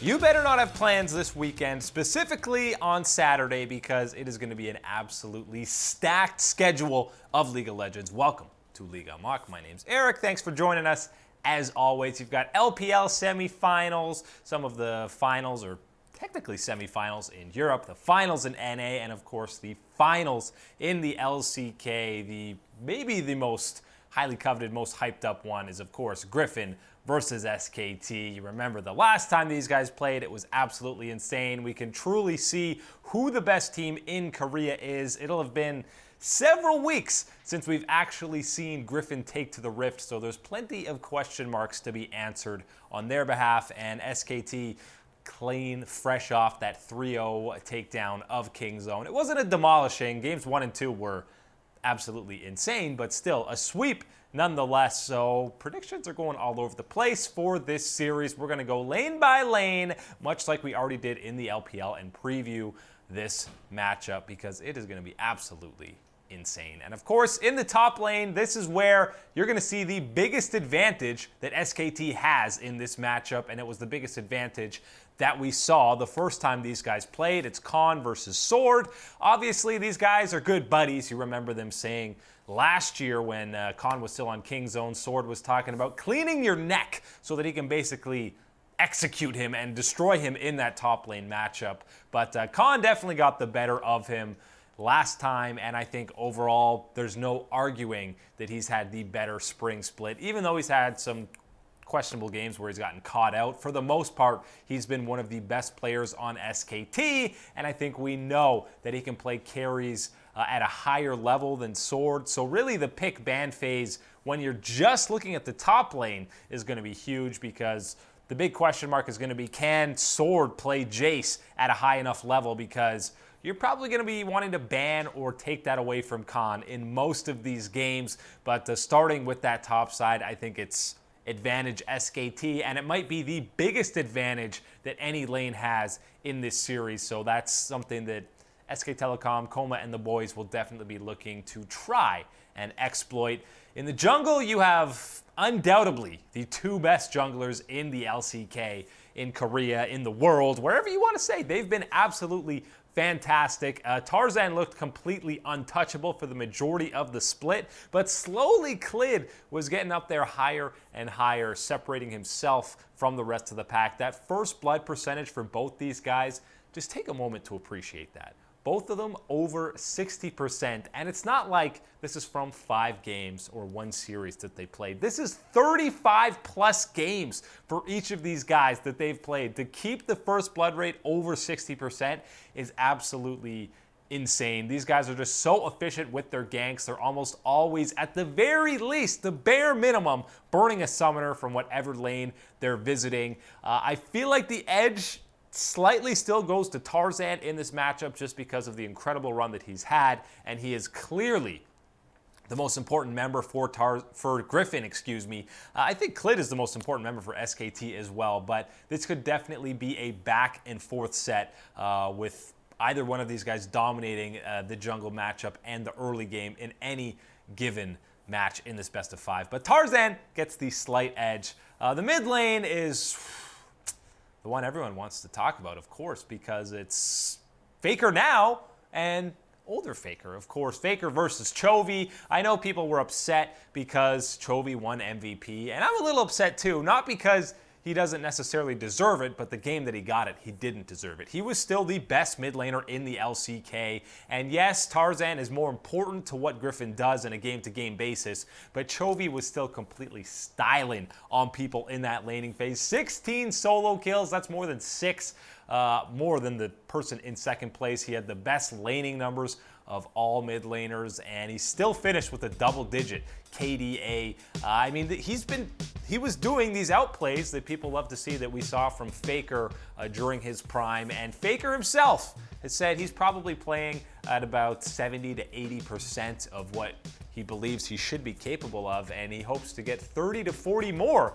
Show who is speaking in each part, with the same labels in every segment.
Speaker 1: You better not have plans this weekend, specifically on Saturday, because it is going to be an absolutely stacked schedule of League of Legends. Welcome to League Unlocked. My name's Eric. Thanks for joining us. As always, you've got LPL semifinals, some of the finals, or technically semifinals in Europe, the finals in NA, and of course the finals in the LCK. Maybe the most highly coveted, most hyped up one is, of course, Griffin versus SKT. You remember the last time these guys played, it was absolutely insane. We can truly see who the best team in Korea is. It'll have been several weeks since we've actually seen Griffin take to the Rift, so there's plenty of question marks to be answered on their behalf, and SKT clean, fresh off that 3-0 takedown of Kingzone. It wasn't a demolishing. Games 1 and 2 were absolutely insane, but still a sweep nonetheless. So predictions are going all over the place for this series. We're going to go lane by lane, much like we already did in the LPL, and preview this matchup because it is going to be absolutely insane. And of course, in the top lane, this is where you're going to see the biggest advantage that SKT has in this matchup, and it was the biggest advantage that we saw the first time these guys played. It's Khan versus Sword. Obviously, these guys are good buddies. You remember them saying last year when Khan was still on Kingzone, Sword was talking about cleaning your neck so that he can basically execute him and destroy him in that top lane matchup. But Khan definitely got the better of him last time, and I think overall there's no arguing that he's had the better spring split, even though he's had some questionable games where he's gotten caught out. For the most part, he's been one of the best players on SKT, and I think we know that he can play carries at a higher level than Sword. So really the pick ban phase when you're just looking at the top lane is going to be huge, because the big question mark is going to be, can Sword play Jace at a high enough level? Because you're probably going to be wanting to ban or take that away from Khan in most of these games. But starting with that top side, I think it's advantage SKT, and it might be the biggest advantage that any lane has in this series. So that's something that SK Telecom, Coma, and the boys will definitely be looking to try and exploit. In the jungle, you have undoubtedly the two best junglers in the LCK, in Korea, in the world, wherever you want to say. They've been absolutely fantastic. Tarzan looked completely untouchable for the majority of the split, but slowly Clid was getting up there higher and higher, separating himself from the rest of the pack. That first blood percentage for both these guys, just take a moment to appreciate that. Both of them over 60%, and it's not like this is from 5 games or one series that they played. This is 35 plus games for each of these guys that they've played. To keep the first blood rate over 60% is absolutely insane. These guys are just so efficient with their ganks. They're almost always, at the very least, the bare minimum, burning a summoner from whatever lane they're visiting. I feel like the edge slightly still goes to Tarzan in this matchup just because of the incredible run that he's had, and he is clearly the most important member for Griffin, I think Clid is the most important member for SKT as well, but this could definitely be a back and forth set with either one of these guys dominating the jungle matchup and the early game in any given match in this best of 5. But Tarzan gets the slight edge. The mid lane is the one everyone wants to talk about, of course, because it's Faker now and older Faker, of course. Faker versus Chovy. I know people were upset because Chovy won MVP, and I'm a little upset too, not because he doesn't necessarily deserve it, but the game that he got it, he didn't deserve it. He was still the best mid laner in the LCK, and yes, Tarzan is more important to what Griffin does on a game-to-game basis, but Chovy was still completely styling on people in that laning phase. 16 solo kills, that's more than 6, more than the person in second place. He had the best laning numbers of all mid laners, and he still finished with a double-digit KDA. I mean, he was doing these outplays that people love to see that we saw from Faker during his prime, and Faker himself has said he's probably playing at about 70 to 80% of what he believes he should be capable of, and he hopes to get 30 to 40 more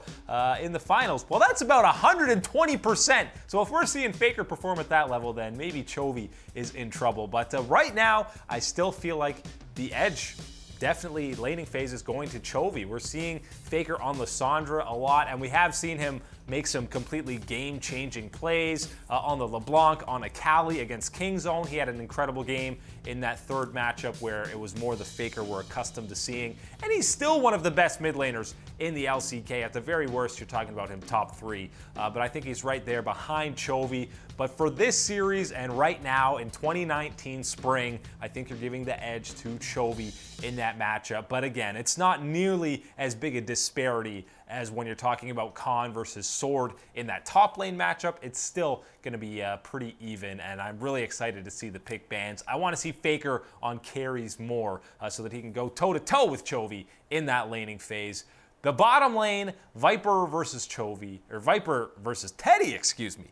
Speaker 1: in the finals. Well, that's about 120%. So if we're seeing Faker perform at that level, then maybe Chovy is in trouble. But right now, I still feel like the edge, definitely laning phase, is going to Chovy. We're seeing Faker on Lissandra a lot, and we have seen him make some completely game-changing plays on the LeBlanc, on Akali against Kingzone. He had an incredible game in that third matchup where it was more the Faker we're accustomed to seeing. And he's still one of the best mid laners in the LCK. At the very worst, you're talking about him top 3. But I think he's right there behind Chovy. But for this series and right now in 2019 spring, I think you're giving the edge to Chovy in that matchup. But again, it's not nearly as big a disparity as when you're talking about Khan versus Sword in that top lane matchup. It's still going to be pretty even, and I'm really excited to see the pick bans. I want to see Faker on carries more so that he can go toe-to-toe with Chovy in that laning phase. The bottom lane, Viper versus Chovy, or Viper versus Teddy, excuse me.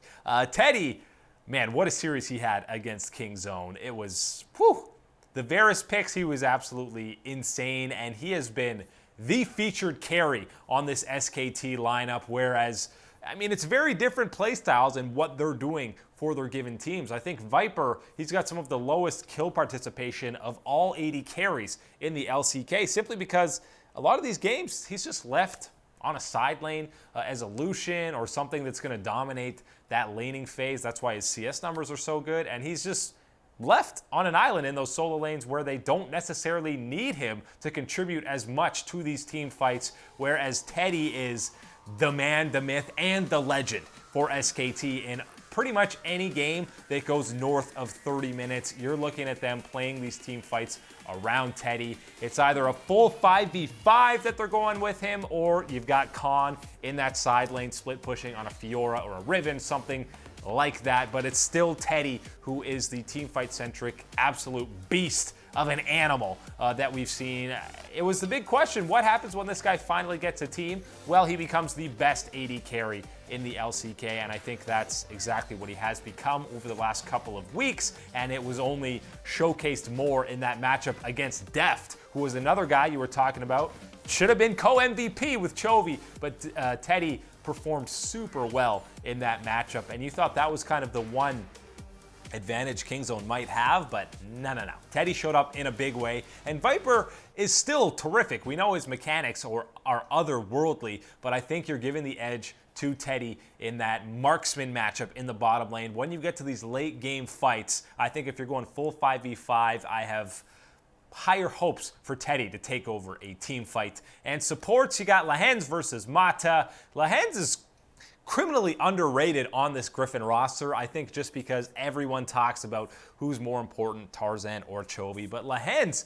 Speaker 1: Teddy, man, what a series he had against Kingzone. It was, whew. The Varus picks, he was absolutely insane, and he has been the featured carry on this SKT lineup, whereas, I mean, it's very different playstyles and what they're doing for their given teams. I think Viper, he's got some of the lowest kill participation of all 80 carries in the LCK, simply because a lot of these games, he's just left on a side lane as a Lucian or something that's going to dominate that laning phase. That's why his CS numbers are so good, and he's just left on an island in those solo lanes where they don't necessarily need him to contribute as much to these team fights, whereas Teddy is the man, the myth, and the legend for SKT in pretty much any game that goes north of 30 minutes. You're looking at them playing these team fights around Teddy. It's either a full 5v5 that they're going with him, or you've got Khan in that side lane split pushing on a Fiora or a Riven, something like that, but it's still Teddy who is the teamfight-centric absolute beast of an animal that we've seen. It was the big question, what happens when this guy finally gets a team? Well, he becomes the best AD carry in the LCK, and I think that's exactly what he has become over the last couple of weeks, and it was only showcased more in that matchup against Deft, who was another guy you were talking about. Should have been co-MVP with Chovy, but Teddy performed super well in that matchup, and you thought that was kind of the one advantage Kingzone might have, but no. Teddy showed up in a big way, and Viper is still terrific. We know his mechanics are otherworldly, but I think you're giving the edge to Teddy in that marksman matchup in the bottom lane. When you get to these late game fights, I think if you're going full 5v5, I have higher hopes for Teddy to take over a team fight. And supports, you got Lahens versus Mata. Lahens is criminally underrated on this Griffin roster, I think, just because everyone talks about who's more important, Tarzan or Chovy. But Lahens,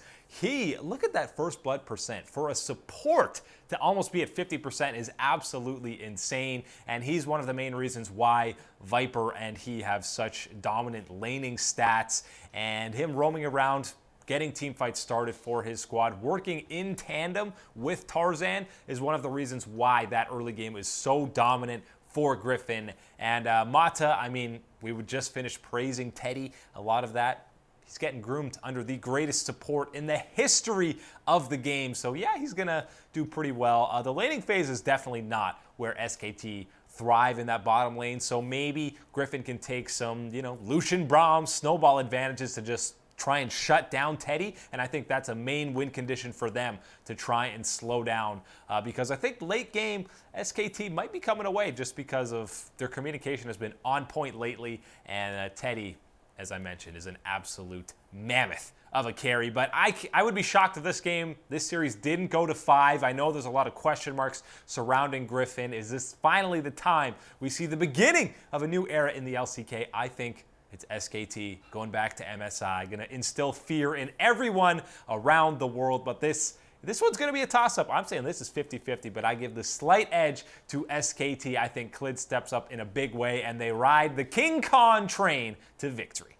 Speaker 1: look at that first blood percent. For a support to almost be at 50% is absolutely insane, and he's one of the main reasons why Viper and he have such dominant laning stats, and him roaming around getting team fights started for his squad, working in tandem with Tarzan is one of the reasons why that early game is so dominant for Griffin. And Mata, I mean, we would just finish praising Teddy. A lot of that, he's getting groomed under the greatest support in the history of the game. So yeah, he's gonna do pretty well. The laning phase is definitely not where SKT thrive in that bottom lane. So maybe Griffin can take some, Lucian Braum snowball advantages to just try and shut down Teddy, and I think that's a main win condition for them to try and slow down because I think late game SKT might be coming away just because of their communication has been on point lately, and Teddy, as I mentioned, is an absolute mammoth of a carry. But I would be shocked if this series didn't go to 5. I know there's a lot of question marks surrounding Griffin. Is this finally the time we see the beginning of a new era in the LCK? I think it's SKT going back to MSI, going to instill fear in everyone around the world. But this one's going to be a toss-up. I'm saying this is 50-50, but I give the slight edge to SKT. I think Klid steps up in a big way, and they ride the King Khan train to victory.